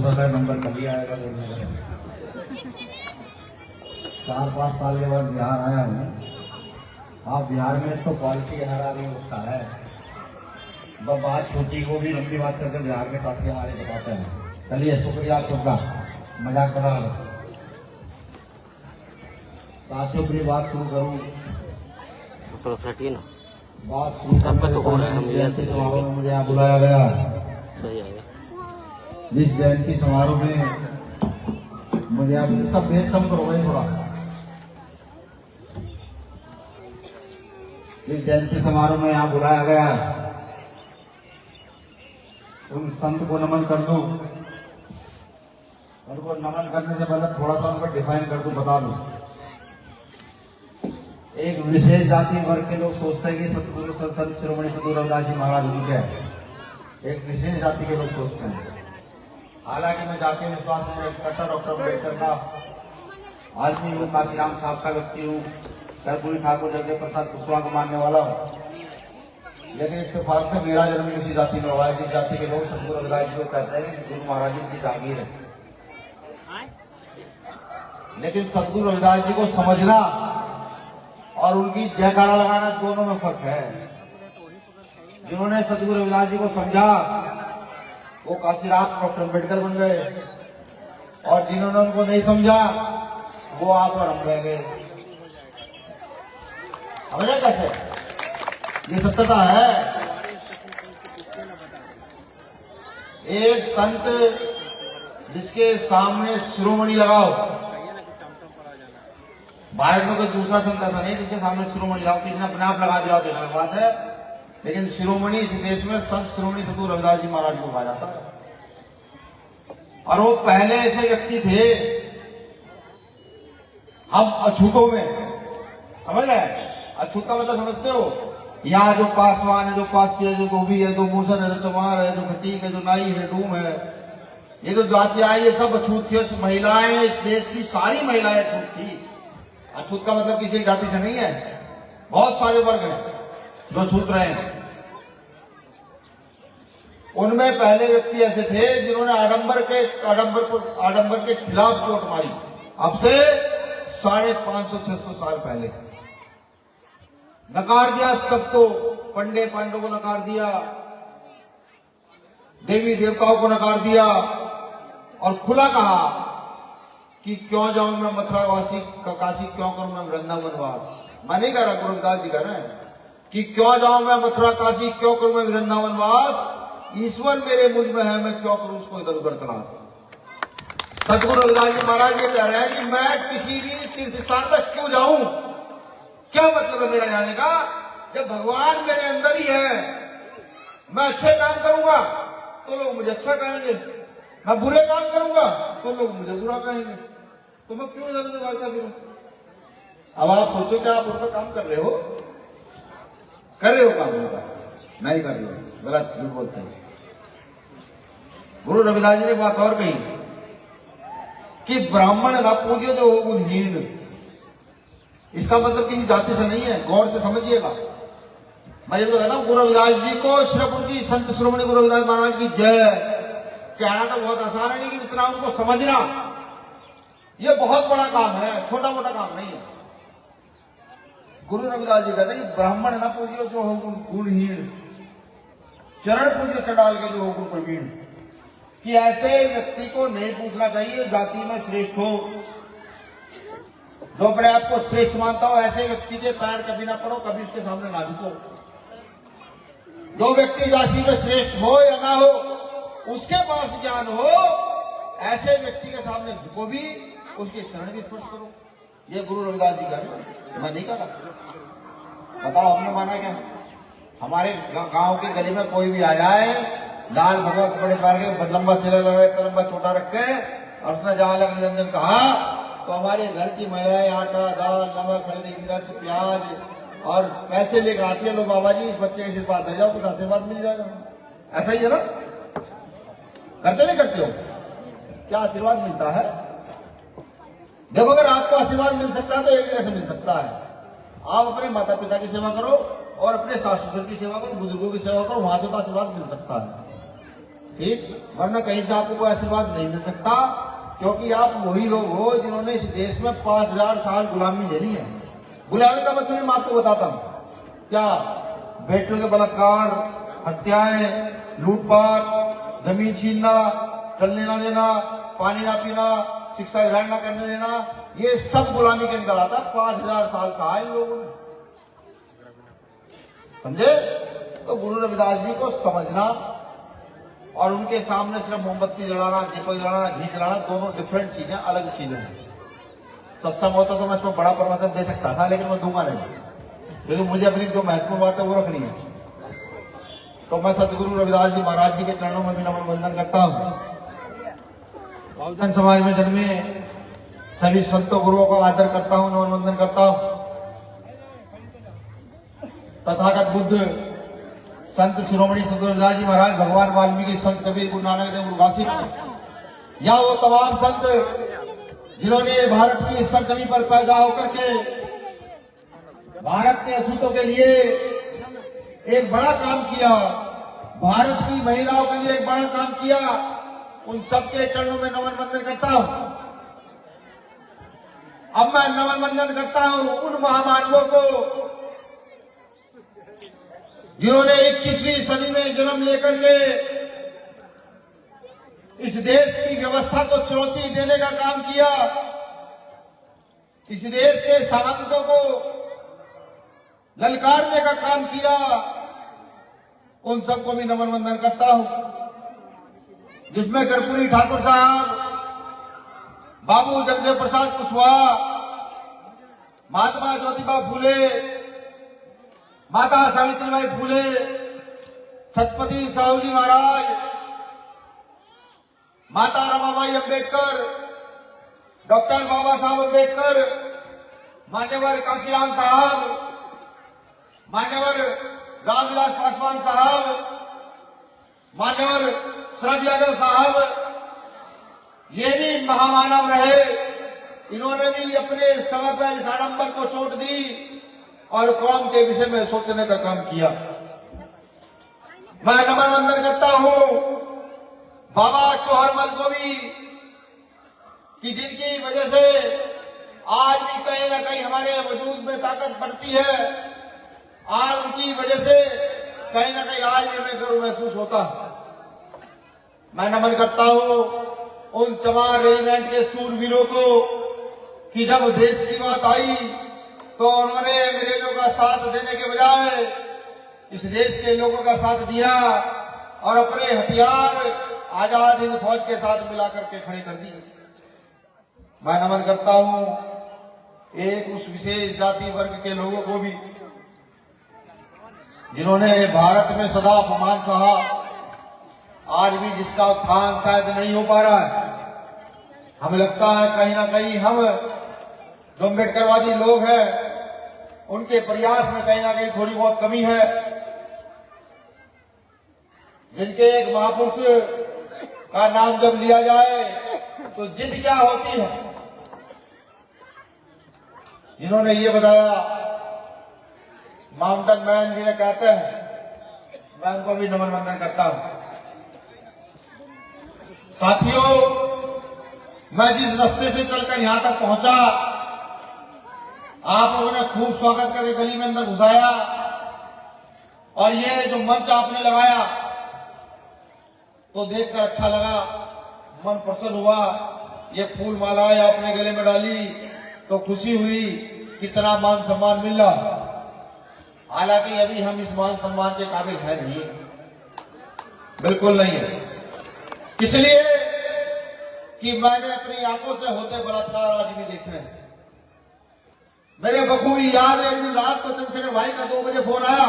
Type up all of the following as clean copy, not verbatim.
सकता है नंबर कभी आएगा। 4-5 साल के बाद बिहार आया हूँ। हाँ, बिहार में तो क्वालिटी हर आदमी उठता है। बात छोटी को भी लंबी बात करके बिहार के साथी हमारे बताते हैं। चलिए, शुक्रिया सबका, मजाक करा। साथियों की बात शुरू करूँ, बात शुरू करने मुझे यहाँ बुलाया गया। सही है। जिस जयंती समारोह में मुझे आप इसका बेस कम करो भाई थोड़ा। जिस जयंती समारोह में यहाँ बुलाया गया, उन संत को नमन कर दूं। उनको नमन करने से पहले थोड़ा सा उनको डिफाइन कर दूं, बता दूं। एक विशेष जाति वर्ग के लोग सोचते हैं कि सतगुरु संत शिरोमणि सद्गुरु रविदास जी महाराज उनके हैं। एक विशेष जाति के लोग सोचते हैं। हालांकि मैं जाति विश्वास में कट्टर डॉक्टर अम्बेडकर का आदमी हूँ, काशीराम साहब का व्यक्ति हूँ, कर्पूरी ठाकुर जगदेव प्रसाद कुशवाहा को मानने वाला हूँ। लेकिन इत्तेफाक से मेरा जन्म किसी जाति में हुआ है जिस जाति के लोग सतगुरु रविदास जी को कहते हैं कि गुरु महाराज जी की जागीर है। लेकिन सतगुरु रविदास जी को समझना और उनकी जयकारा लगाना दोनों में फर्क है। जिन्होंने सतगुरु रविदास जी को समझा वो काशीराम डॉक्टर अम्बेडकर बन गए, और जिन्होंने उनको नहीं समझा वो आप और हम रह गए। समझे कैसे? ये सत्यता है। एक संत जिसके सामने शिरोमणि लगाओ, भारत में कोई दूसरा संत ऐसा नहीं जिसके सामने शिरोमणि लगाओ, किसी ने अपने आप लगा दिया तो अलग बात है। लेकिन शिरोमणि इस देश में संत शिरोमणि सतगुरु रविदास जी महाराज को कहा जाता है। और वो पहले ऐसे व्यक्ति थे, हम अछूतों में, समझ रहे हैं? अछूत का मतलब समझते हो? यहाँ जो पासवान है, जो पासी है, जो धोबी है, जो मूसर है, जो चमार है, जो खटीक है, जो नाई है, डूम है, ये जो जातियां आई ये सब अछूत थी। महिलाएं, इस देश की सारी महिलाएं अछूत थी। अछूत का मतलब किसी जाति से नहीं है, बहुत सारे वर्ग हैं जो अछूत रहे हैं। उनमें पहले व्यक्ति ऐसे थे जिन्होंने आडंबर के खिलाफ चोट मारी। अब से 550-600 साल पहले नकार दिया सबको, पंडे पांडवों को नकार दिया, देवी देवताओं को नकार दिया, और खुला कहा कि क्यों जाऊं मैं मथुरावासी काशी, क्यों करूं मैं वृंदावनवास। मैं नहीं कह रहा, गुरु रविदास जी कह रहे हैं कि क्यों जाऊं मैं मथुरा काशी, क्यों करूं मैं वृंदावनवास। ईश्वर मेरे मुझ में है, मैं क्यों करूं उसको इधर उधर तलाश। सतगुरु रविदास जी महाराज ये कह रहे हैं कि मैं किसी भी तीर्थ स्थान पर क्यों जाऊं, क्या मतलब है मेरा जाने का, जब भगवान मेरे अंदर ही है। मैं अच्छे काम करूंगा तो लोग मुझे अच्छा कहेंगे, मैं बुरे काम करूंगा तो लोग मुझे बुरा कहेंगे, तो मैं क्यों इधर उधर भागता फिरूं। अब आप सोचो क्या आप उनका काम कर रहे हो? कर रहे हो काम उनका? नहीं कर रहे हो, गलत झूठ बोलते हैं। गुरु रविदास जी ने बात और कही कि ब्राह्मण ना पूज्य जो हो हीन। इसका मतलब किसी जाति से नहीं है, गौर से समझिएगा। मैं ये तो कहता हूं, गुरु रविदास जी को सिर्फ उनकी संत शिरोमणि गुरु रविदास महाराज की जय कहना तो बहुत आसान है, लेकिन इतना उनको समझना ये बहुत बड़ा काम है, छोटा मोटा काम नहीं है। गुरु रविदास जी कहते हैं ब्राह्मण न पूजियो जो हो गुणहीन, चरण पूज्य चढ़ाल के जो हो गुण प्रवीण। कि ऐसे व्यक्ति को नहीं पूछना चाहिए जाति में श्रेष्ठ हो, जो अपने आप को श्रेष्ठ मानता हो ऐसे व्यक्ति के पैर कभी ना पड़ो, कभी उसके सामने ना झुको। जो व्यक्ति जाति में श्रेष्ठ हो या ना हो, उसके पास ज्ञान हो, ऐसे व्यक्ति के सामने झुको भी, उसके चरण भी स्पर्श करो। ये गुरु रविदास जी का, मैं नहीं कहा। बताओ हमने माना क्या? हमारे गांव की गली में कोई भी आ जाए, लाल भगवा कपड़े पहन के, लंबा तिलक लगाए, लंबा छोटा रखे, और उसने जहां लग निरंजन कहा तो हमारे घर की महिलाएं आटा, दाल, नमक, हल्दी, मिर्च, प्याज और पैसे लेकर आती है। लोग बाबा जी इस बच्चे के आशीर्वाद दे जाओ, कुछ आशीर्वाद मिल जाएगा। ऐसा ही है ना? करते नहीं करते हो? क्या आशीर्वाद मिलता है? देखो, अगर आपको आशीर्वाद मिल सकता है तो एक जगह से मिल सकता है। आप अपने माता पिता की सेवा करो और अपने सास ससुर की सेवा करो, बुजुर्गों की सेवा करो, वहां से तो आशीर्वाद मिल सकता है। ठीक, वरना कहीं से आपको कोई आशीर्वाद नहीं मिल सकता, क्योंकि आप वही लोग हो जिन्होंने इस देश में 5000 साल गुलामी ले ली है। गुलामी का मतलब मैं आपको बताता हूँ क्या, बेटियों के बलात्कार, हत्याएं, लूटपाट, जमीन छीनना, चलने ना देना, पानी ना पीना, शिक्षा ग्रहण ना करने देना, ये सब गुलामी के अंदर आता। 5000 साल कहा इन लोगों ने, समझे? तो गुरु रविदास जी को समझना और उनके सामने सिर्फ मोमबत्ती जलाना, दीपक जलाना, घी जलाना, दोनों डिफरेंट चीजें, अलग चीजें हैं। सत्संग होता तो मैं इसमें बड़ा प्रवचन दे सकता था, लेकिन मैं दूंगा नहीं, क्योंकि मुझे अपनी जो महत्वपूर्ण बात है वो रखनी है। तो मैं सदगुरु रविदास जी महाराज जी के चरणों में भी नमन वंदन करता हूँ। बहुजन समाज में जन्मे सभी संतों गुरुओं का आदर करता हूँ, नमन वंदन करता हूँ। तथागत बुद्ध, संत शिरोमणि सदगुरु रविदास जी महाराज, भगवान वाल्मीकि, संत कबीर, गुरु नानक देव, गुरु घासी, या वो तमाम संत जिन्होंने भारत की सरजमी पर पैदा होकर के भारत के अछूतों के लिए एक बड़ा काम किया, भारत की महिलाओं के लिए एक बड़ा काम किया, उन सबके चरणों में नमन वंदन करता हूं। अब मैं नमन वंदन करता हूं उन महामानवों को जिन्होंने 21वीं सदी में जन्म लेकर के इस देश की व्यवस्था को चुनौती देने का काम किया, इस देश के सामंतों को ललकारने का काम किया, उन सबको भी नमन वंदन करता हूं, जिसमें कर्पूरी ठाकुर साहब, बाबू जगदेव प्रसाद कुशवाहा, महात्मा ज्योतिबा फूले, माता सावित्रीबाई फूले, छत्रपति साहूजी महाराज, माता रमाबाई अम्बेडकर, डॉक्टर बाबा साहब अम्बेडकर, मान्यवर काशीराम साहब, मान्यवर रामविलास पासवान साहब, मान्यवर शरद यादव साहब, ये भी महामानव रहे। इन्होंने भी अपने समय पर इस आडंबर को चोट दी और कौम के विषय में सोचने का काम किया। मैं नमन वंदन करता हूं बाबा चौहरमल को भी, कि जिनकी वजह से आज भी कहीं ना कहीं हमारे वजूद में ताकत बढ़ती है, आज उनकी वजह से कहीं ना कहीं आज भी हमें गर्व महसूस होता है। मैं नमन करता हूं उन चमार रेजिमेंट के सूरवीरों को, कि जब देश की बात आई तो उन्होंने अंग्रेजों का साथ देने के बजाय इस देश के लोगों का साथ दिया और अपने हथियार आजाद हिंद फौज के साथ मिलाकर के खड़े कर दिए। मैं नमन करता हूं एक उस विशेष जाति वर्ग के लोगों को भी जिन्होंने भारत में सदा अपमान सहा, आज भी जिसका उत्थान शायद नहीं हो पा रहा है। हमें लगता है कहीं ना कहीं हम जो अम्बेडकरवादी लोग हैं उनके प्रयास में कहीं ना कहीं थोड़ी बहुत कमी है। जिनके एक महापुरुष का नाम जब लिया जाए तो जिद क्या होती है, जिन्होंने ये बताया, माउंटेन मैन जिन्हें कहते हैं, मैं उनको भी नमन वंदन करता हूं। साथियों, मैं जिस रास्ते से चलकर यहां तक पहुंचा, आप लोगों ने खूब स्वागत करके गली में अंदर घुसाया और ये जो मंच आपने लगाया तो देखकर अच्छा लगा, मन प्रसन्न हुआ। ये फूल मालाएं आपने गले में डाली तो खुशी हुई, कितना मान सम्मान मिल रहा। हालांकि अभी हम इस मान सम्मान के काबिल है नहीं, बिल्कुल नहीं है, इसलिए कि मैंने अपनी आंखों से होते बलात्कार आज भी देखे हैं। मेरे बखूबी याद है, एक दिन रात को चंद्रशेखर भाई का 2 बजे फोन आया,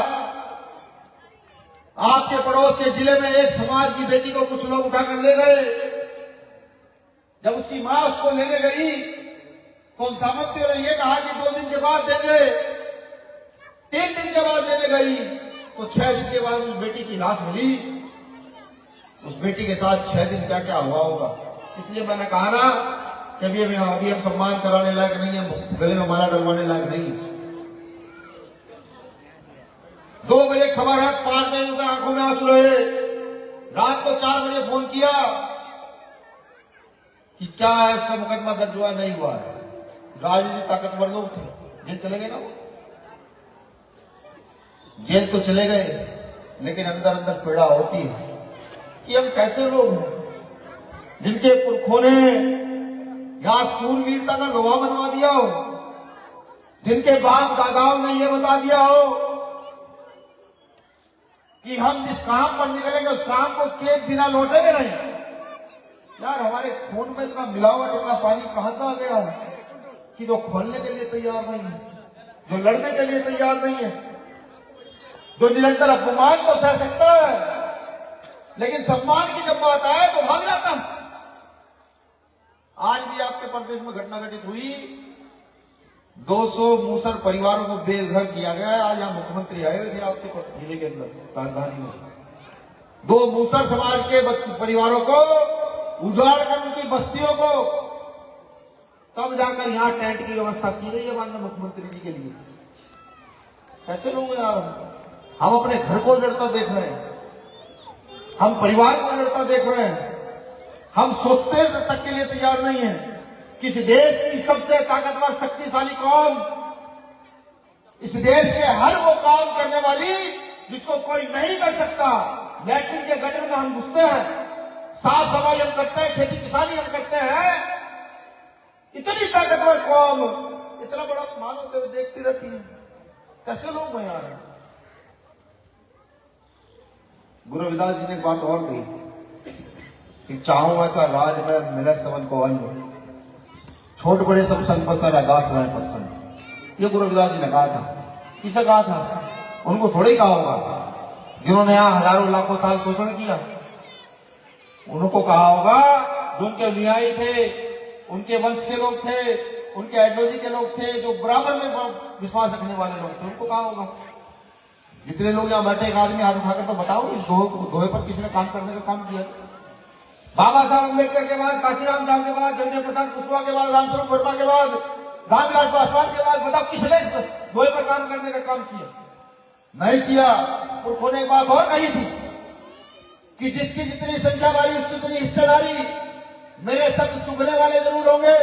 आपके पड़ोस के जिले में एक समाज की बेटी को कुछ लोग उठाकर ले गए। जब उसकी मां उसको लेने गई तो उन सामंतियों ने यह कहा कि 2 दिन के बाद देंगे, 3 दिन के बाद देने गई तो 6 दिन के बाद उस बेटी की लाश मिली। उस बेटी के साथ 6 दिन क्या क्या हुआ होगा। इसलिए मैंने कहा ना कि अभी हम सम्मान कराने लायक नहीं, हम गले में माला डलवाने लायक नहीं। 2 बजे खबर है, 5 बजे तक आंखों में आंसू रहे। रात को 4 बजे फोन किया कि क्या है, इसका मुकदमा दर्ज हुआ नहीं हुआ है। राजनीतिक ताकतवर लोग थे, जेल चले गए ना वो। जेल तो चले गए, लेकिन अंदर अंदर पीड़ा होती है कि हम कैसे लोग हैं जिनके पुरखों ने यहां सूरवीरता का लोहा बनवा दिया हो, जिनके बाप दादाओं ने यह बता दिया हो कि हम जिस काम पर निकलेंगे उस काम को केक बिना लौटेंगे नहीं। यार हमारे खून में इतना मिलावट, इतना पानी कहां से आ गया कि जो खोलने के लिए तैयार नहीं है, जो लड़ने के लिए तैयार नहीं है, जो निरंतर अपमान तो सह सकता है लेकिन सम्मान की जब बात आए तो भाग जाता है। आज भी आपके प्रदेश में घटना घटित हुई, 200 मूसर परिवारों को बेघर किया गया है। आज यहां मुख्यमंत्री आए हुए थे आपके जिले के अंदर राजधानी में, 2 मूसर समाज के परिवारों को उजाड़ कर उनकी बस्तियों को, तब जाकर यहां टेंट की व्यवस्था की गई है माननीय मुख्यमंत्री जी के लिए। कैसे लोग यार, हम अपने घर को लड़ता देख रहे हैं, हम परिवार को लड़ता देख रहे हैं, हम सोचते तक के लिए तैयार नहीं है। किस देश की सबसे ताकतवर शक्तिशाली कौम, इस देश के हर वो काम करने वाली जिसको कोई नहीं कर सकता, लैट्रिन के गटर में हम घुसते हैं, साफ सफाई हम करते हैं, खेती किसानी हम करते हैं, इतनी ताकतवर कौम इतना बड़ा मान होते हुए देखती रहती है। कैसे लोग हैं यार। गुरु रविदास जी ने एक बात और कही कि चाहूं ऐसा राज में मिले सबन को अन्न, छोट बड़े सब संग पसर आगास रहे पसंद। ये गुरु रविदास जी ने कहा था। किसे कहा था? उनको थोड़े ही कहा होगा जिन्होंने यहां हजारों लाखों साल शोषण किया। उनको कहा होगा जो उनके अनुयायी थे, उनके वंश के लोग थे, उनके आइडियोलॉजी के लोग थे, जो बराबर में विश्वास रखने वाले लोग थे, उनको कहा होगा। जितने लोग यहाँ बैठे, एक आदमी हाथ उठाकर तो बताओ इस दोहे पर किसी ने काम करने का काम किया। बाबा साहब अम्बेडकर के बाद, काशीराम साहब के बाद, जगदेव प्रसाद कुशवाहा के बाद, रामस्वरूप वर्मा के बाद, रामविलास पासवान के बाद, बताओ किसने दोहे पर काम करने का काम किया? नहीं किया। पुरखों ने एक बात और कही थी कि जिसकी जितनी संख्या वाली उसकी जितनी हिस्सेदारी। मेरे शब्द चुभने वाले जरूर होंगे,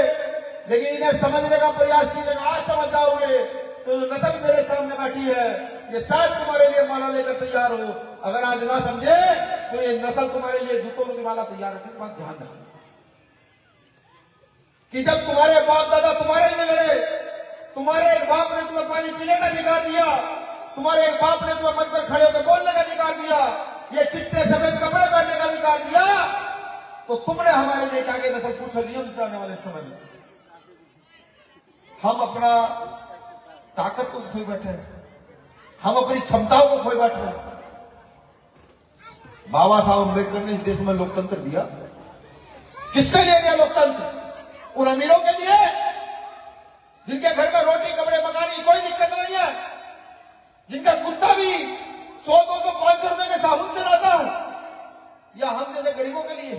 लेकिन इन्हें समझने का प्रयास कीजिएगा। आज समझ जाओगे तो जो नस्ल मेरे सामने बैठी है ये शायद तुम्हारे लिए माला लेकर तैयार हो। अगर आज ना समझे तो ये नस्ल तुम्हारे लिए जूतों की माला तैयार रखे। बात ध्यान रखना कि जब तुम्हारे बाप दादा तुम्हारे लिए लड़े, तुम्हारे एक बाप ने तुम्हें पानी पीने का अधिकार दिया, तुम्हारे एक बाप ने तुम्हें मंच पर खड़े होकर बोलने का अधिकार दिया, ये चिट्टे सफेद कपड़े पहनने का अधिकार दिया, तो तुमने हमारे लिए आगे नस्ल पूछ ली उनसे आने वाले समय में। हम अपना ताकत को खोए बैठे हैं, हम अपनी क्षमताओं को खोए बैठे हैं। बाबा साहब अम्बेडकर ने इस देश में लोकतंत्र दिया। किसके लिए दिया लोकतंत्र? उन अमीरों के लिए जिनके घर में रोटी कपड़े मकान की कोई दिक्कत नहीं है, जिनका कुत्ता भी 100, 200, 500 रुपए के साबुन से रहता है, या हम जैसे गरीबों के लिए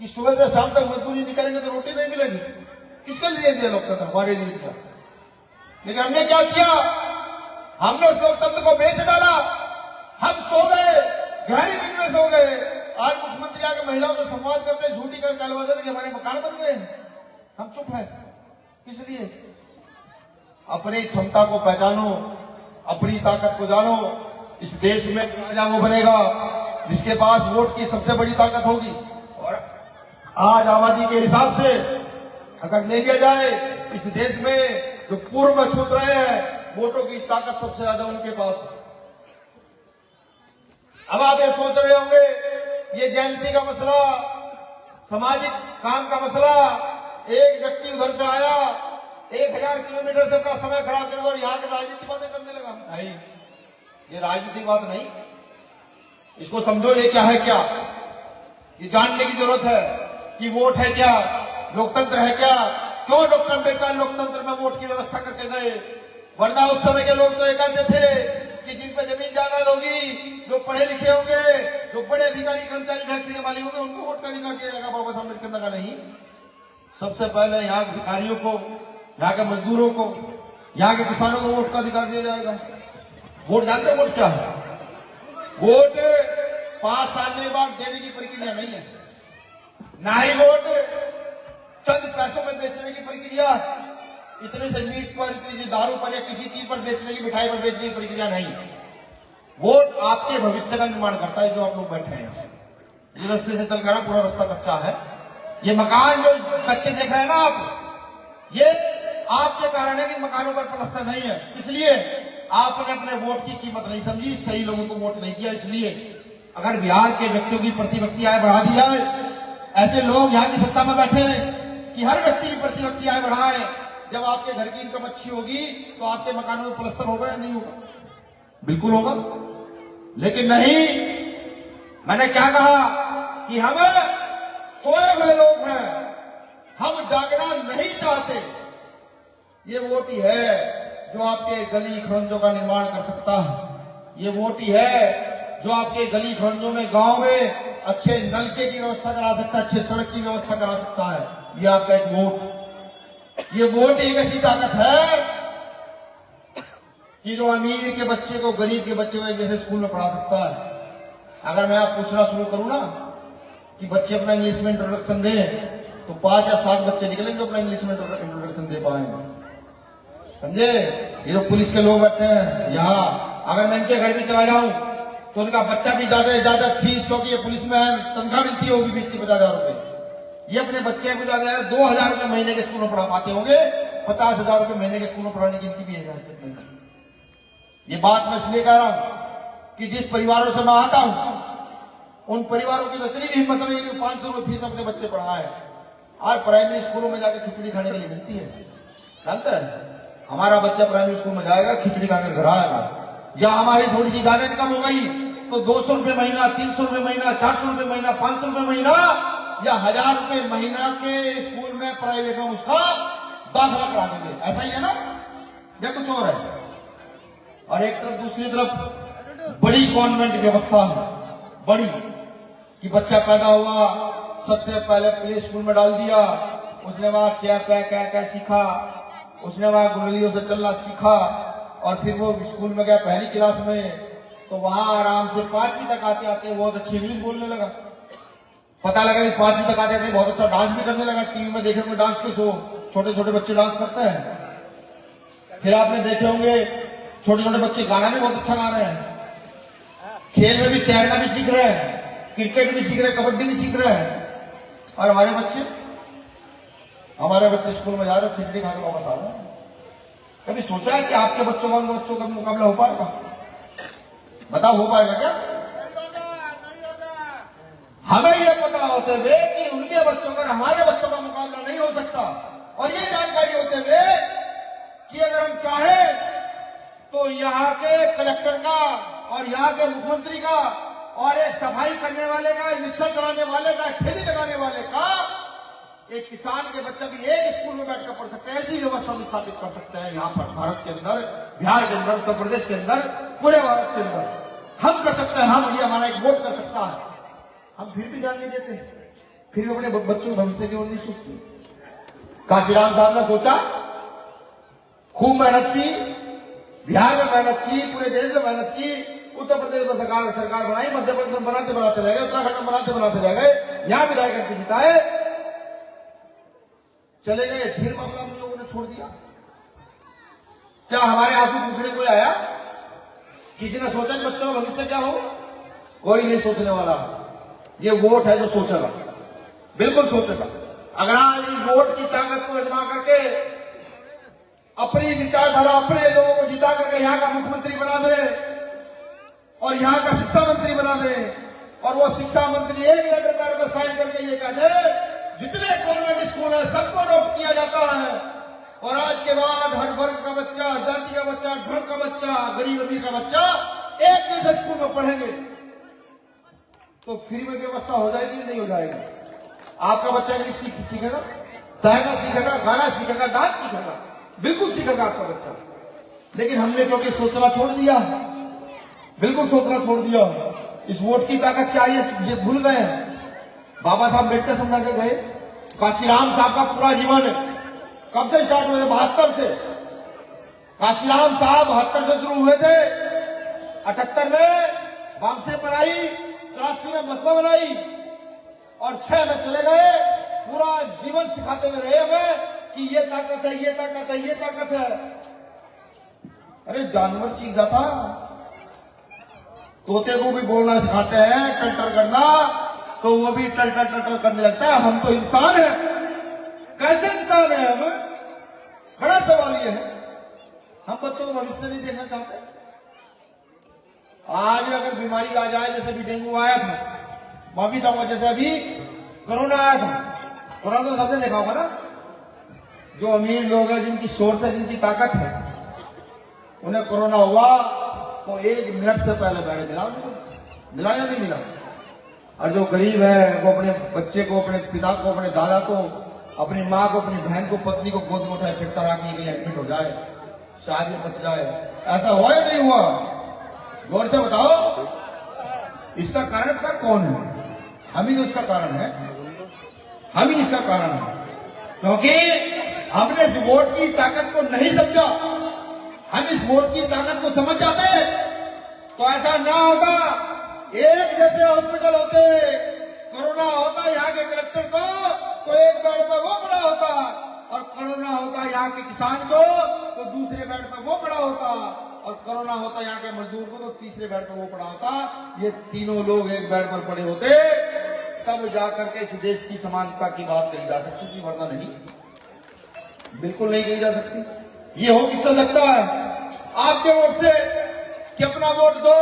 कि सुबह से शाम तक मजदूरी नहीं करेंगे तो रोटी नहीं मिलेगी? किसके लिए दिया लोकतंत्र? हमारे लिए दिया। लेकिन हमने क्या किया? हमने उस लोकतंत्र को बेच डाला। हम सो गए, गहरी नींद में सो गए। आज मुख्यमंत्री आके महिलाओं से संवाद करते झूठी कर कहलवाते कि हमारे मकान बन गए, हम चुप है। इसलिए अपनी क्षमता को पहचानो, अपनी ताकत को जानो। इस देश में राजा वो बनेगा जिसके पास वोट की सबसे बड़ी ताकत होगी। और आज आबादी के हिसाब से अगर ले लिया जाए, इस देश में जो पूर्व में छूट रहे हैं वोटों की ताकत सबसे ज्यादा उनके पास है। अब आप ये सोच रहे होंगे ये जयंती का मसला, सामाजिक काम का मसला, एक व्यक्ति उधर से आया 1000 किलोमीटर से अपना समय खराब कर और यहाँ की राजनीति बातें करने लगा। नहीं, ये राजनीतिक बात नहीं, इसको समझो ये क्या है। क्या ये जानने की जरूरत है कि वोट है क्या, लोकतंत्र है क्या, क्यों डॉक्टर अम्बेडकर लोकतंत्र में वोट की व्यवस्था करके गए। वरना उस समय के लोग तो ये कहते थे कि जिन पर जमीन जायदाद होगी, जो पढ़े लिखे होंगे, जो बड़े अधिकारी कर्मचारी फैक्ट्री वाले होंगे, उनको वोट का अधिकार दिया जाएगा। बाबा साहब अम्बेडकर ने कहा नहीं, सबसे पहले यहाँ के भिखारियों को, यहाँ के मजदूरों को, यहाँ के किसानों को वोट का अधिकार दिया जाएगा। वोट जानते वोट क्या है? वोट 5 साल में एक बार देने की प्रक्रिया नहीं है, ना ही वोट चंद पैसों में बेचने की प्रक्रिया, इतने से मीट पर, इतनी सी दारू पर या किसी चीज पर बेचने की, मिठाई पर बेचने की प्रक्रिया नहीं। वोट आपके भविष्य का निर्माण करता है। जो आप लोग बैठे हैं ये रास्ते से चल कर पूरा रास्ता कच्चा है। ये मकान जो कच्चे देख रहे हैं ना आप, ये आपके कारण है कि मकानों पर प्लास्टर नहीं है, इसलिए आपने अपने वोट की कीमत नहीं समझी, सही लोगों को वोट नहीं दिया। इसलिए अगर बिहार के व्यक्तियों की प्रतिभक्ति आय बढ़ा दी जाए, ऐसे लोग यहाँ की सत्ता में बैठे हैं कि हर व्यक्ति की प्रतिभक्ति आय बढ़ाए, जब आपके घर की इनकम अच्छी होगी तो आपके मकानों में प्लास्टर होगा या नहीं होगा? बिल्कुल होगा। लेकिन नहीं, मैंने क्या कहा कि हम सोए हुए लोग हैं, हम जागना नहीं चाहते। ये वोट ही है जो आपके गली खरंजों का निर्माण कर सकता है। ये वोट ही है जो आपके गली खरंजों में, गांव में अच्छे नलके की व्यवस्था करा सकता है, अच्छे सड़क की व्यवस्था करा सकता है। ये आपका एक वोट, ये वोट एक ऐसी ताकत है कि जो अमीर के बच्चे को गरीब के बच्चे को एक जैसे स्कूल में पढ़ा सकता है। अगर मैं आप पूछना शुरू करूं ना कि बच्चे अपना इंग्लिश में इंट्रोडक्शन दें, तो 5 या 7 बच्चे निकलेंगे जो अपना इंग्लिश में इंट्रोडक्शन दे पाएंगे। समझे? ये जो पुलिस के लोग बैठे हैं यहाँ, अगर मैं इनके घर भी चला जाऊं तो उनका बच्चा भी ज्यादा से ज्यादा फीस, क्योंकि ये पुलिस में तनख्वाह मिलती होगी 20-50,000 रुपए, ये अपने बच्चे को ज्यादा 2,000 रुपए महीने के स्कूल में पढ़ा पाते होंगे, 50,000 रुपए महीने के स्कूल में पढ़ाने की इनकी भी इजाजत नहीं। ये बात मैं इसलिए कह रहा हूं कि जिस परिवारों से मैं आता हूं उन परिवारों की तो इतनी भी हिम्मत नहीं कि 500 रुपए फीस अपने बच्चे पढ़ाए। आज प्राइमरी स्कूलों में जाकर खिचड़ी खाने के लिए मिलती है, जानते हैं? हमारा बच्चा प्राइमरी स्कूल में जाएगा, खिचड़ी खाकर घर आएगा। या हमारी थोड़ी सी ज्यादा इनकम हो गई तो 200 रुपए महीना, 300 रुपए महीना, 400 रुपए महीना, 500 रुपए महीना या 1000 रुपए महीना के स्कूल में प्राइवेट में उसका दाखिला करा देंगे। ऐसा ही है ना, या कुछ और है? और एक तरफ, दूसरी तरफ बड़ी कॉन्वेंट व्यवस्था है, बड़ी, कि बच्चा पैदा हुआ सबसे पहले प्ले स्कूल में डाल दिया, उसने वहां चेयर पे क्या सीखा, उसने वहां गुल्लियों से चलना सीखा, और फिर वो स्कूल में गया पहली क्लास में, तो वहां आराम से 5वीं तक आते आते बहुत अच्छी इंग्लिश बोलने लगा। पता लगा कि 5वीं तक आते आते बहुत अच्छा डांस भी करने लगा। टीवी में देखे होंगे डांस के शो, छोटे छोटे बच्चे डांस करते हैं। फिर आपने देखे होंगे छोटे छोटे बच्चे गाना भी बहुत अच्छा गा रहे हैं, खेल में भी तैरना भी सीख रहे हैं, क्रिकेट भी सीख रहे हैं, कबड्डी भी सीख रहे हैं। और हमारे बच्चे स्कूल में जा रहे, खिचड़ी खाने वापस आ रहे हैं। कभी सोचा है कि आपके बच्चों का उन बच्चों का मुकाबला हो पाएगा? बताओ, हो पाएगा क्या? हमें यह पता होते हुए कि उनके बच्चों का हमारे बच्चों का मुकाबला नहीं हो सकता, और ये जानकारी होते हुए कि अगर हम चाहें तो यहाँ के कलेक्टर का और यहाँ के मुख्यमंत्री का और एक सफाई करने वाले का, रिक्शा चलाने वाले का, ठेली लगाने वाले का, एक किसान के बच्चा भी एक स्कूल में बैठकर पढ़ सकते हैं। ऐसी व्यवस्था स्थापित कर सकते हैं यहाँ पर, भारत के अंदर, बिहार के अंदर, उत्तर प्रदेश के अंदर, पूरे भारत के अंदर हम कर सकते हैं। हम, ये हमारा एक वोट कर सकता है। हम फिर भी ध्यान नहीं देते, फिर भी अपने बच्चों के भविष्य की ओर नहीं सोचते। काशीराम साहब ने सोचा, खूब मेहनत की, बिहार में मेहनत की, पूरे देश में मेहनत की, उत्तर प्रदेश में सरकार बनाई, मध्य प्रदेश में बनाते रह गए, उत्तराखंड में बनाते रह गए, यहाँ विधायक जिताए, चले गए। फिर मामला हम लोगों ने छोड़ दिया। क्या हमारे आंसू पूछने कोई आया? किसी ने सोचा बच्चों का भविष्य क्या हो? कोई नहीं सोचने वाला। ये वोट है जो सोचेगा, बिल्कुल सोचेगा। अगर आज वोट की ताकत को आजमा करके अपनी विचारधारा, अपने लोगों को जिता करके यहाँ का मुख्यमंत्री बना दे और यहाँ का शिक्षा मंत्री बना दे, और वो शिक्षा मंत्री एक लेटर पैड पर साइन करके ये कह दे जितने कॉन्वेंट स्कूल है सबको ड्रॉप किया जाता है, और आज के बाद हर वर्ग का बच्चा, जाति का बच्चा, धर्म का बच्चा, गरीब अमीर का बच्चा एक जैसे स्कूल में पढ़ेंगे, तो फ्री में व्यवस्था हो जाएगी नहीं हो जाएगी? आपका बच्चा इंग्लिश सीखेगा, तैरना सीखेगा, गाना सीखेगा, डांस सीखेगा, बिल्कुल सीखेगा आपका बच्चा। लेकिन हमने क्योंकि सोचना छोड़ दिया, बिल्कुल सोचना छोड़ दिया। इस वोट की ताकत क्या है ये भूल गए हैं। बाबा साहब अम्बेडकर समझा के गए। काशीराम साहब का पूरा जीवन कब से स्टार्ट हुए? 72 से। काशीराम साहब 72 से शुरू हुए थे, 78 में बामसे पर आई, 83 में मसबा बनाई और 6 में चले गए। पूरा जीवन सिखाते हुए रहे हमें कि ये ताकत है, ये ताकत है, ये ताकत है। अरे जानवर सीख जाता, तोते को भी बोलना सिखाते हैं, टल्टर करना, तो वो भी टल्टर टल्टर करने लगता है। हम तो इंसान है, कैसे इंसान है हम? बड़ा सवाल ये है। हम बच्चों को भविष्य नहीं देखना चाहते। आज अगर बीमारी आ जाए, जैसे भी डेंगू आया था, माफी चाहूंगा, जैसे अभी कोरोना आया था। कोरोना तो सबने देखा होगा ना। जो अमीर लोग हैं, जिनकी सोर्स है, जिनकी ताकत है, उन्हें कोरोना हुआ तो 1 मिनट से पहले बेड मिला या नहीं मिला? और जो गरीब है वो अपने बच्चे को, अपने पिता को, अपने दादा को, अपनी माँ को, अपनी बहन को, पत्नी को गोद में उठाए फिर तरह की एडमिट हो जाए, शायद ये बच जाए। ऐसा हुआ या नहीं हुआ? गौर से बताओ। इसका कारण का कौन है? हम ही तो इसका कारण है, हम ही इसका कारण है। क्योंकि हमने इस वोट की ताकत को नहीं समझा। हम इस वोट की ताकत को समझ जाते तो ऐसा ना होगा। एक जैसे हॉस्पिटल होते, कोरोना होता यहाँ के कलेक्टर को तो एक बेड पर वो पड़ा होता, और कोरोना होता यहाँ के किसान को तो दूसरे बेड पर वो पड़ा होता, और कोरोना होता यहाँ के मजदूर को तो तीसरे बेड पर वो पड़ा होता। ये तीनों लोग एक बेड पर पड़े होते, तब जाकर के इस देश की समानता की बात कही जा सकती थी, वरना नहीं, बिल्कुल नहीं कही जा सकती। ये हो किससे लगता है? आपके वोट से, कि अपना वोट दो,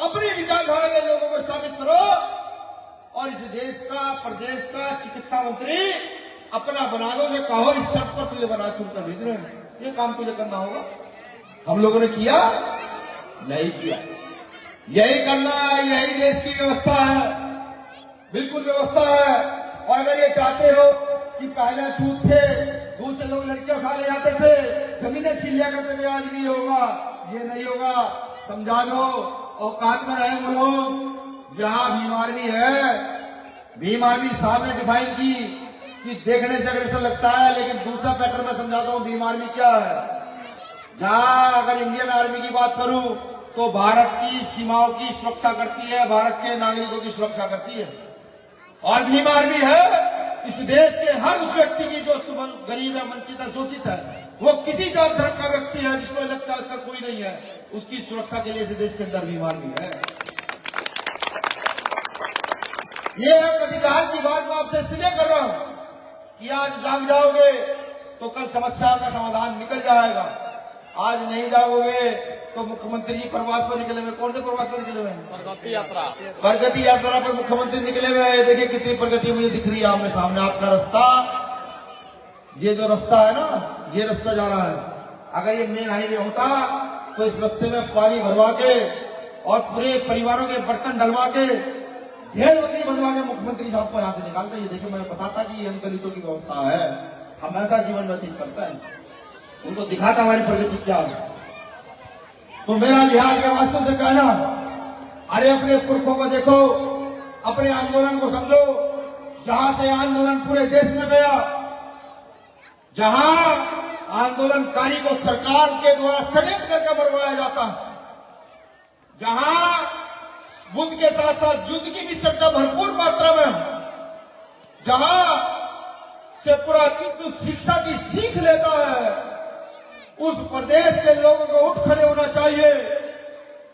अपनी विचारधारा के लोगों को स्थापित करो, और इस देश का, प्रदेश का चिकित्सा मंत्री अपना बना दो। जो कहो इस शर्त पर तुझे बना चुनकर भेज रहे हैं, ये काम तुझे करना होगा। हम लोगों ने किया नहीं किया। यही करना है, यही देश की व्यवस्था है, बिल्कुल व्यवस्था है। और अगर ये चाहते हो कि पहले छूत थे, दूसरे लोग लड़कियां उठा ले जाते थे, जमीनें छीन लिया करते थे, आज भी होगा? ये नहीं होगा। समझा दो, औकात में रहे वो लोग। जहां भीम आर्मी है, भीम आर्मी साहब ने डिफाइन की कि देखने से अगर ऐसा लगता है, लेकिन दूसरा पैटर्न में समझाता हूं भीम आर्मी क्या है। जहां अगर इंडियन आर्मी की बात करूं तो भारत की सीमाओं की सुरक्षा करती है, भारत के नागरिकों की सुरक्षा करती है। और भीम आर्मी है इस देश के हर उस व्यक्ति की जो गरीब है, वंचित है, शोषित है, वो किसी जात धर्म का व्यक्ति है जिसको लगता है उसका कोई नहीं है, उसकी सुरक्षा के लिए इस देश के अंदर भीम आर्मी है। ये अधिकार की बात मैं आपसे इसलिए कर रहा हूं कि आज जाग जाओगे तो कल समस्या का समाधान निकल जाएगा। आज नहीं जाओगे तो मुख्यमंत्री जी प्रवास पर निकले हुए। कौन से प्रवास पर निकले हुए हैं? प्रगति यात्रा। प्रगति यात्रा पर मुख्यमंत्री निकले हुए हैं। देखिए कितनी प्रगति मुझे दिख रही है आमने सामने। आपका रास्ता, ये जो रास्ता है ना, ये रास्ता जा रहा है। अगर ये मेन हाईवे होता तो इस रास्ते में पानी भरवा के और पूरे परिवारों के बर्तन डलवा के, ढेर बकरी बनवा के मुख्यमंत्री साहब को यहाँ से निकालते। ये देखिए, मैं बताता कि ये हम दलितों की व्यवस्था है, हम ऐसा जीवन व्यतीत करता है, उनको दिखाता हमारी प्रगति क्या है। तो मेरा बिहार के वासियों से कहना, अरे अपने पुरखों को देखो, अपने आंदोलन को समझो। जहां से आंदोलन पूरे देश में गया, जहां आंदोलनकारी को सरकार के द्वारा षड्यंत्र करके मरवाया जाता है, जहां बुद्ध के साथ साथ युद्ध की भी चर्चा भरपूर मात्रा में, जहां से पूरा विश्व शिक्षा की सीख लेता है, उस प्रदेश के लोगों को उठ खड़े होना चाहिए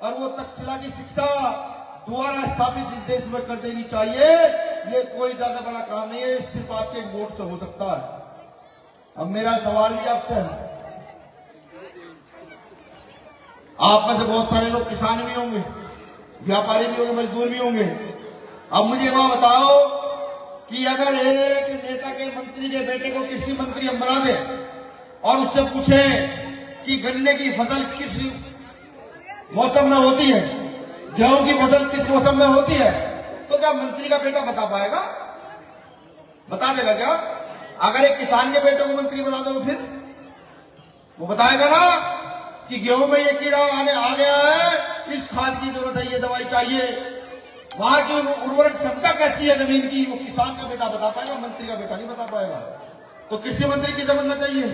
और वो तक्षशिला की शिक्षा दोबारा स्थापित इस देश में कर देनी चाहिए। ये कोई ज्यादा बड़ा काम नहीं है, सिर्फ आपके वोट से हो सकता है। अब मेरा सवाल भी आपसे है, आप में से बहुत सारे लोग किसान भी होंगे, व्यापारी भी होंगे, मजदूर भी होंगे। अब मुझे वहां बताओ कि अगर एक नेता के मंत्री के बेटे को किसी मंत्री हम बना दे और उससे पूछे कि गन्ने की फसल किस मौसम में होती है, गेहूं की फसल किस मौसम में होती है, तो क्या मंत्री का बेटा बता पाएगा? बता देगा क्या? अगर एक किसान के बेटे को मंत्री बना दो फिर वो बताएगा ना कि गेहूं में ये कीड़ा आने आ गया है, इस खाद की जरूरत है, ये दवाई चाहिए। वहां की उर्वरक क्षमता कैसी है जमीन की, वो किसान का बेटा बता पाएगा, मंत्री का बेटा नहीं बता पाएगा। तो किसी मंत्री की बनना चाहिए?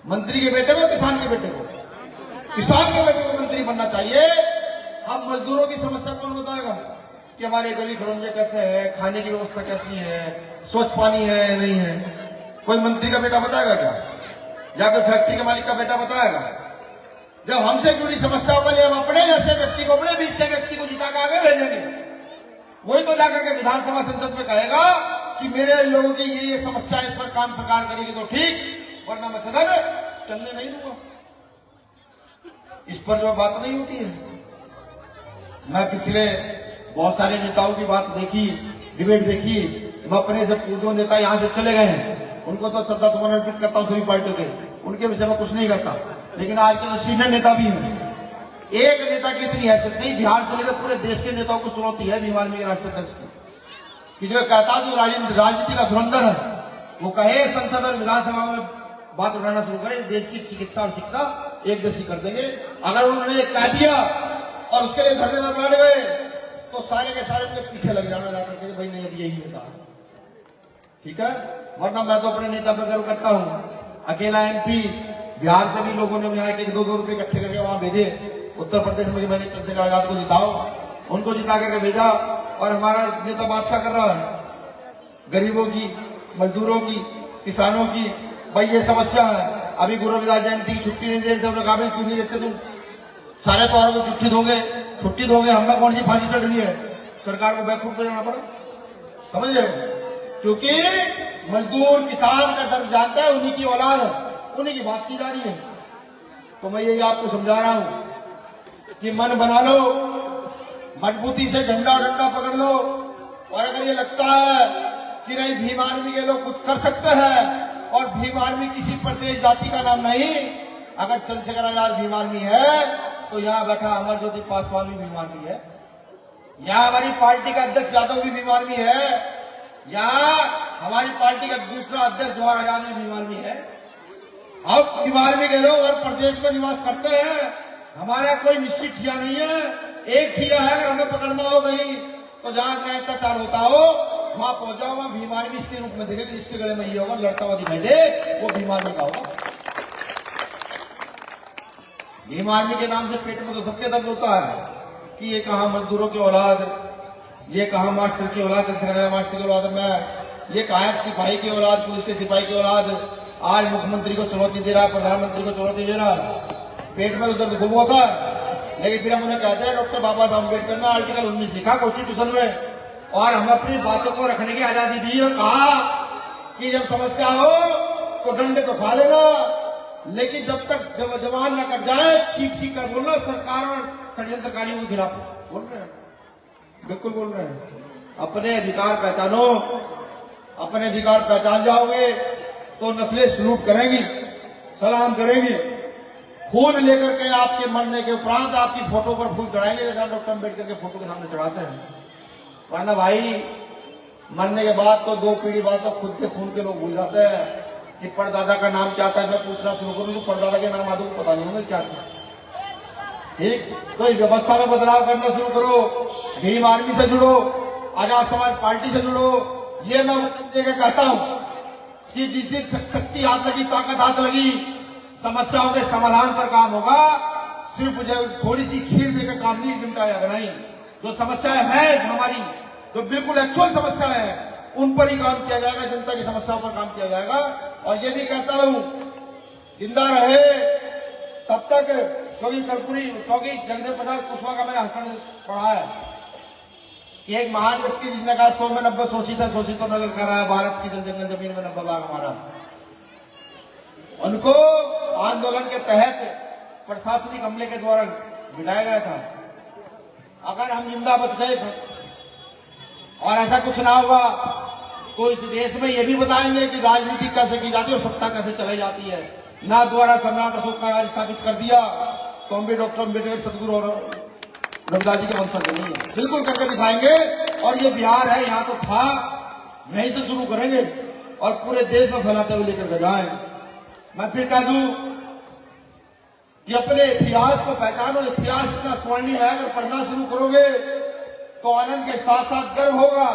मंत्री के बेटे को, किसान के बेटे को? किसान के बेटे को मंत्री बनना चाहिए। अब मजदूरों की समस्या कौन बताएगा कि हमारे गली खड़ंजे कैसे है, खाने की व्यवस्था कैसी है, स्वच्छ पानी है नहीं है। कोई मंत्री का बेटा बताएगा क्या, या कोई फैक्ट्री के मालिक का बेटा बताएगा? जब हमसे जुड़ी समस्याओं के लिए हम अपने जैसे व्यक्ति को, अपने बीच के व्यक्ति को जिता के आगे भेजेंगे, वही तो जाकर के विधानसभा संसद में कहेगा कि मेरे लोगों की ये समस्या, इस पर काम सरकार करेगी तो ठीक, वरना मैं सदन चलने नहीं दूंगा। इस पर जो बात नहीं होती है। मैं पिछले बहुत सारे नेताओं की बात देखी, डिबेट देखी। मैं अपने से पूर्व नेता यहां से चले गए हैं, उनको तो श्रद्धा सुमन अर्पित करता हूं सभी पार्टियों के, उनके विषय में कुछ नहीं करता। लेकिन आज के जो सीनियर नेता भी हैं, एक नेता की इतनी हैसियत नहीं, बिहार से लेकर पूरे देश के नेताओं को चुनौती है भीम आर्मी के राष्ट्रीय अध्यक्ष की, कि जो कहता जो राजनीति का धुरंधर है, वो कहे संसद और विधानसभा में बात उठाना शुरू करे, देश की चिकित्सा और शिक्षा एक जैसी कर देंगे। अगर उन्होंने कह दिया और उसके लिए धरने में बैठ गए तो सारे के सारे उनके पीछे लग जाना, जाकर के भाई नहीं अब यही होता, ठीक है। वरना मैं तो अपने नेता पर गर्व करता हूं। अकेला एमपी बिहार से भी लोगों ने यहाँ के 2-2 रुपए इकट्ठे करके वहां भेजे। उत्तर प्रदेश में मैंने चंद्रशेखर आजाद को जिताओ, उनको जिता करके भेजा, और हमारा नेता बात क्या कर रहा है, गरीबों की, मजदूरों की, किसानों की। भाई ये समस्या है, अभी गुरु रविदास जयंती की छुट्टी नहीं दे रहे थे, काबिल क्यों नहीं देते तुम? सारे त्योहारों को छुट्टी दोगे, हमें कौन सी फांसी चढ़नी है? सरकार को बैकफुट पे जाना पड़ा, समझ रहे हो? क्योंकि मजदूर किसान का दर्द जानता है, उन्हीं की औलाद है, उन्हीं की बात की जा रही है। तो मैं यही आपको समझा रहा हूं कि मन बना लो, मजबूती से झंडा डंडा पकड़ लो, और अगर ये लगता है कि नहीं भीम आर्मी के लोग कुछ कर सकते हैं, और भीम आर्मी किसी प्रदेश जाति का नाम नहीं, अगर चंद्रशेखर आजाद भीम आर्मी है तो यहाँ बैठा अमरज्योति पासवान भी भीम आर्मी है, यहाँ हमारी पार्टी का अध्यक्ष यादव भी भीम आर्मी है, यहाँ हमारी पार्टी का दूसरा अध्यक्ष जवाहर आजाद भी भीम आर्मी है। अब भीम आर्मी के लोग हर प्रदेश में निवास करते हैं, हमारा कोई निश्चित ठिया नहीं है। एक ठिया है, अगर हमें पकड़ना हो गई तो जहां न्याय अत्याचार होता हो वहां पहुंच जाओ, वहां भीम आर्मी इसके रूप में देखे, जिसके गले में ये होगा लड़ता हुआ दिखाई दे, वो भीम आर्मी का होगा। भीम आर्मी के नाम से पेट में तो सबके दर्द होता है कि ये कहां मजदूरों की औलाद, ये कहां मास्टर की औलाद, चंद्रशेखर मास्टर की औलाद में, ये कहां सिपाही की औलाद, पुलिस के सिपाही की औलाद। आज मुख्यमंत्री को चुनौती दे रहा है, प्रधानमंत्री को चुनौती दे रहा है, पेट में तो दर्द खूब होता है। लेकिन फिर हम उन्हें कहते हैं डॉक्टर बाबा साहब अम्बेडकर ने आर्टिकल 19 लिखा कॉन्स्टिट्यूशन में, और हमें अपनी बातों को रखने की आजादी दी है। कहा कि जब समस्या हो तो डंडे तो खा लेना, लेकिन जब तक जवान न कट जाए चीख कर बोलना, सरकार और षड्यंत्रकारियों के खिलाफ बोल रहे हैं, बिल्कुल बोल रहे हैं। अपने अधिकार पहचानो, अपने अधिकार पहचान जाओगे तो नस्लें सलूट करेंगी, सलाम करेंगी, फूल लेकर के आपके मरने के उपरांत आपकी फोटो पर फूल चढ़ाएंगे, जैसा डॉक्टर अम्बेडकर के फोटो के सामने चढ़ाते हैं। वरना भाई मरने के बाद तो 2 पीढ़ी बाद तो खुद के खून के लोग भूल जाते हैं कि परदादा का नाम क्या था। मैं पूछना शुरू करूं तो परदादा के नाम आदमी को पता नहीं होगा क्या था। ठीक, तो इस व्यवस्था में बदलाव करना शुरू करो, भीम आर्मी से जुड़ो, आजाद समाज पार्टी से जुड़ो। ये मैं वचन देकर कहता हूं कि जिस दिन शक्ति हाथ लगी, ताकत हाथ लगी, समस्याओं के समाधान पर काम होगा। सिर्फ थोड़ी सी खीर देकर काम नहीं निपटा जाएगा, नहीं। जो समस्याएं हैं हमारी, जो बिल्कुल एक्चुअल समस्या है, उन पर ही काम किया जाएगा, जनता की समस्याओं पर काम किया जाएगा। और ये भी कहता हूं, जिंदा रहे तब तक, क्योंकि जगदेव प्रसाद कुशवाहा का मैंने हसन पढ़ा है कि एक महान व्यक्ति जिसने कहा 100 में 90 शोषित है, शोषितों ने ललकार रहा है, भारत की जल जंगल जमीन में 90 भाग हमारा। उनको आंदोलन के तहत प्रशासनिक हमले के द्वारा गिराया गया था। अगर हम जिंदा बच गए थे और ऐसा कुछ ना हुआ तो इस देश में ये भी बताएंगे कि राजनीति कैसे की जाती है और सत्ता कैसे चलाई जाती है। ना द्वारा सम्राट अशोक का राज स्थापित कर दिया तो हम भी डॉक्टर अम्बेडकर, सदगुरु और रविदास जी के वंशज नहीं है, बिल्कुल करके दिखाएंगे। और ये बिहार है, यहाँ तो था, यहीं से शुरू करेंगे और पूरे देश में फैलाते हुए लेकर जाए। मैं फिर कह दूं कि अपने इतिहास को पहचानो, इतिहास इतना स्वर्णिम है, अगर पढ़ना शुरू करोगे तो आनंद के साथ साथ गर्व होगा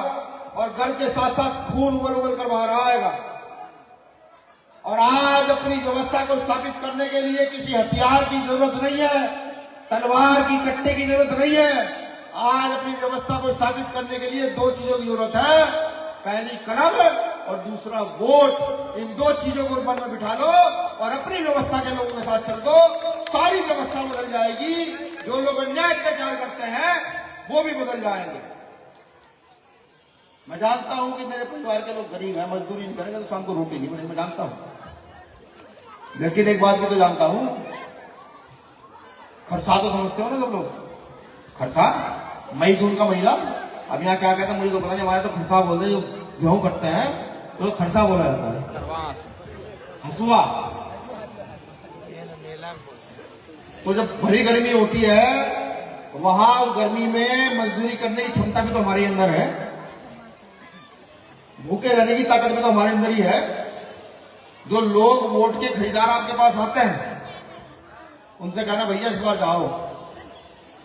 और गर्व के साथ साथ खून उबल उबल कर बाहर आएगा। और आज अपनी व्यवस्था को स्थापित करने के लिए किसी हथियार की जरूरत नहीं है, तलवार की, कट्टे की जरूरत नहीं है। आज अपनी व्यवस्था को स्थापित करने के लिए दो चीजों की जरूरत है, पहली कलम और दूसरा वोट। इन दो चीजों को मन में बिठा लो और अपनी व्यवस्था के लोगों के साथ चल दो, सारी व्यवस्था बदल जाएगी। जो लोग अन्याय अत्याचार करते हैं वो भी बदल जाएंगे। मैं जानता हूं कि मेरे परिवार के लोग गरीब हैं, मजदूरी नहीं करेंगे तो शाम को रोटी नहीं बनेगी, मैं जानता हूं। लेकिन एक बात भी तो जानता हूं, खरसा तो समझते हो ना सब लोग, खरसा मई जून का महीना। अब यहाँ क्या कहते हैं मुझे तो पता नहीं, हमारे तो खरसा बोलते हैं, जो गेहूं कटते हैं तो खरसा बोला जाता है, हसुआ। तो जब भरी गर्मी होती है वहां गर्मी में मजदूरी करने की क्षमता भी तो हमारे अंदर है, भूखे रहने की ताकत भी तो हमारे अंदर ही है। जो लोग वोट के खरीदार आपके पास आते हैं उनसे कहना भैया इस बार जाओ,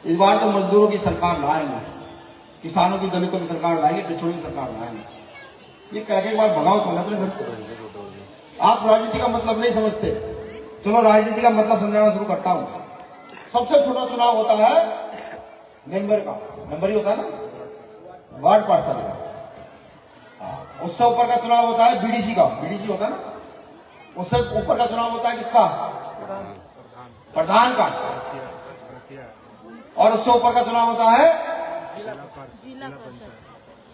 इस बार तो मजदूरों की सरकार लाएंगे, किसानों की, दलितों की सरकार लाएंगे, पिछड़ों की सरकार लाएंगे। ये कह के एक बार भगाओ तो अपने घर। आप राजनीति का मतलब नहीं समझते, चलो राजनीति का मतलब समझाना शुरू करता हूं। सबसे छोटा चुनाव होता है मेंबर का, मेंबर ही होता है ना, वार्ड पार्षद का। उससे ऊपर का चुनाव होता है बीडीसी का, बीडीसी होता है ना। उससे ऊपर का चुनाव होता है किसका, प्रधान का। और उससे ऊपर का चुनाव होता है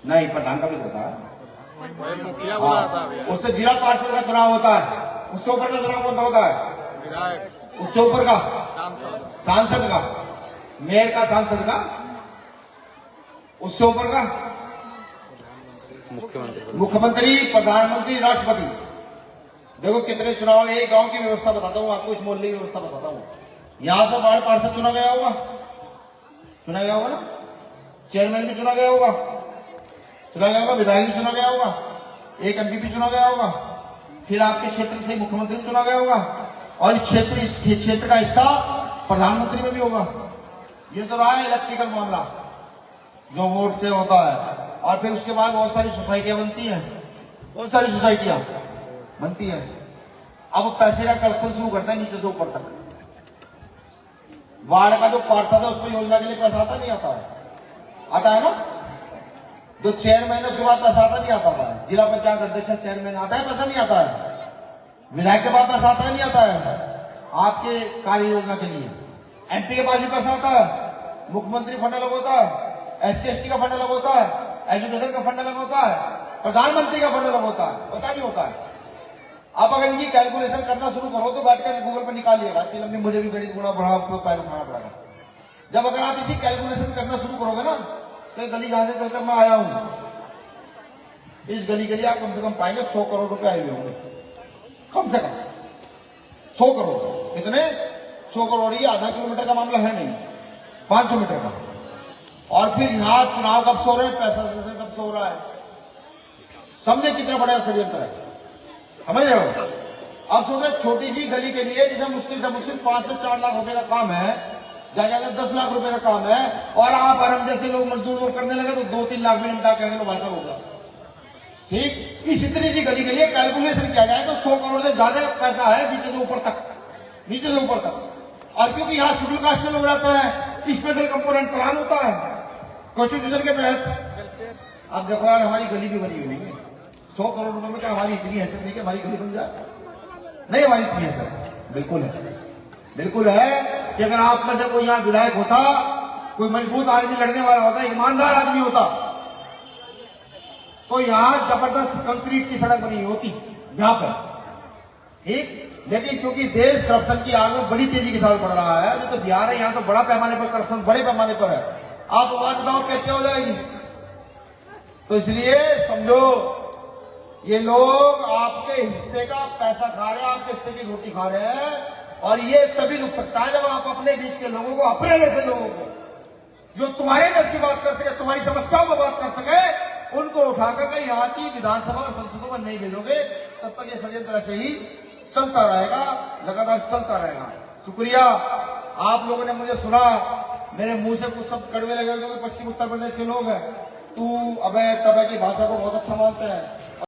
नहीं, प्रधान का भी होता है। उससे जिला पार्षद का चुनाव होता है। उससे ऊपर का चुनाव कौन सा होता है, उससे ऊपर का सांसद का, मेयर का, सांसद का। उससे ऊपर का मुख्यमंत्री, प्रधानमंत्री, राष्ट्रपति। देखो कितने चुनाव, एक गांव की व्यवस्था बताता हूँ आपको, इस मोहल्ले की व्यवस्था बताता हूँ। यहां से वार्ड पार्षद चुना गया होगा, चुना गया होगा ना, चेयरमैन भी चुना गया होगा, चुना गया होगा, विधायक भी चुना गया होगा, एक एमपी भी चुना गया होगा, फिर आपके क्षेत्र से मुख्यमंत्री भी चुना गया होगा, और इस क्षेत्र का हिस्सा प्रधानमंत्री में भी होगा। ये तो रहा है इलेक्ट्रिकल मामला जो वोट से होता है। और फिर उसके बाद बहुत सारी सोसाइटियां बनती हैं, बहुत सारी सोसाइटियां बनती है। अब पैसे का कलेक्शन शुरू करते हैं नीचे से ऊपर तक। वार्ड का जो पार्षद है उसको योजना के लिए पैसा आता नहीं आता है, आता है ना। जो चेयरमैन है उसके बाद पैसा आता नहीं आता है, जिला पंचायत अध्यक्ष चेयरमैन आता है, पैसा नहीं आता है। विधायक के पास पैसा आता है नहीं आता है आपके कार्य योजना के लिए। एमपी के पास भी पैसा आता है, मुख्यमंत्री फंड अलग होता है, SC/ST का फंड अलग होता है, एजुकेशन का फंड अलग होता है, प्रधानमंत्री का फंड अलग होता है, पता नहीं होता है। आप अगर इनकी कैलकुलेशन करना शुरू करो तो बैठकर गूगल पर निकालिएगा, इतनी लंबी मुझे भी गणित गुणा बढ़ा आपको पैर उठाना पड़ेगा। जब अगर आप इसी कैलकुलेशन करना शुरू करोगे ना, तो गली जहां से कहकर मैं आया हूं, इस गली के लिए आप कम से कम पाएंगे 100 करोड़ रुपए आए हुए होंगे, कम से कम 100 करोड़। कितने, 100 करोड़। ये आधा किलोमीटर का मामला है नहीं, 500 मीटर का। और फिर यहां चुनाव कब से हो रहे हैं, पैसा कब से हो रहा है, समझे कितना बड़ा षड्यंत्र है, समझ रहे हो। अब सोचे छोटी सी गली के लिए जिसे मुश्किल से मुश्किल 5 से 4 लाख रुपए का काम है, ज्यादा 10 लाख रुपए का काम है, और आप और हम जैसे लोग मजदूर लोग करने लगे तो 2-3 लाख में निपटा कहेंगे भाषा होगा। ठीक इस इतनी सी गली के लिए कैलकुलेशन किया जाए तो 100 करोड़ से ज्यादा पैसा है नीचे से ऊपर तक, नीचे से ऊपर तक। और क्योंकि यहाँ शेड्यूल कास्ट में लोग रहते हैं, स्पेशल कंपोनेंट प्लान होता है कॉन्स्टिट्यूशन के तहत। अब देखो यार हमारी गली भी बनी हुई नहीं है, 100 करोड़ रुपए में क्या हमारी इतनी हैसियत नहीं कि हमारी गली बन जाए, नहीं हमारी इतनी हैसियत बिल्कुल है, बिल्कुल है कि अगर आप में से कोई यहाँ विधायक होता, कोई मजबूत आदमी लड़ने वाला होता, ईमानदार आदमी होता, तो यहाँ जबरदस्त कंक्रीट की सड़क बनी होती यहाँ पर, ठीक। लेकिन क्योंकि देश करप्शन की आग में बड़ी तेजी के साथ बढ़ रहा है, तो बिहार है, यहाँ तो बड़ा पैमाने पर करप्शन बड़े पैमाने पर है। आप आवाज बताओ कैसे हो जाएगी। तो इसलिए समझो ये लोग आपके हिस्से का पैसा खा रहे हैं, आपके हिस्से की रोटी खा रहे हैं, और ये तभी रुक सकता है जब आप अपने बीच के लोगों को, अपने जैसे लोगों को जो तुम्हारे दर की बात कर सके, तुम्हारी समस्याओं पर बात कर सके, उनको उठाकर के यहाँ की विधानसभा और संसदों में नहीं भेजोगे, तब तक ये षड्यंत्र ऐसे ही चलता रहेगा, लगातार चलता रहेगा। शुक्रिया आप लोगों ने मुझे सुना, मेरे मुंह से कुछ शब्द कड़वे लगे क्योंकि पश्चिम उत्तर प्रदेश के लोग हैं, तू अबे तबे की भाषा को बहुत अच्छा मानते हैं।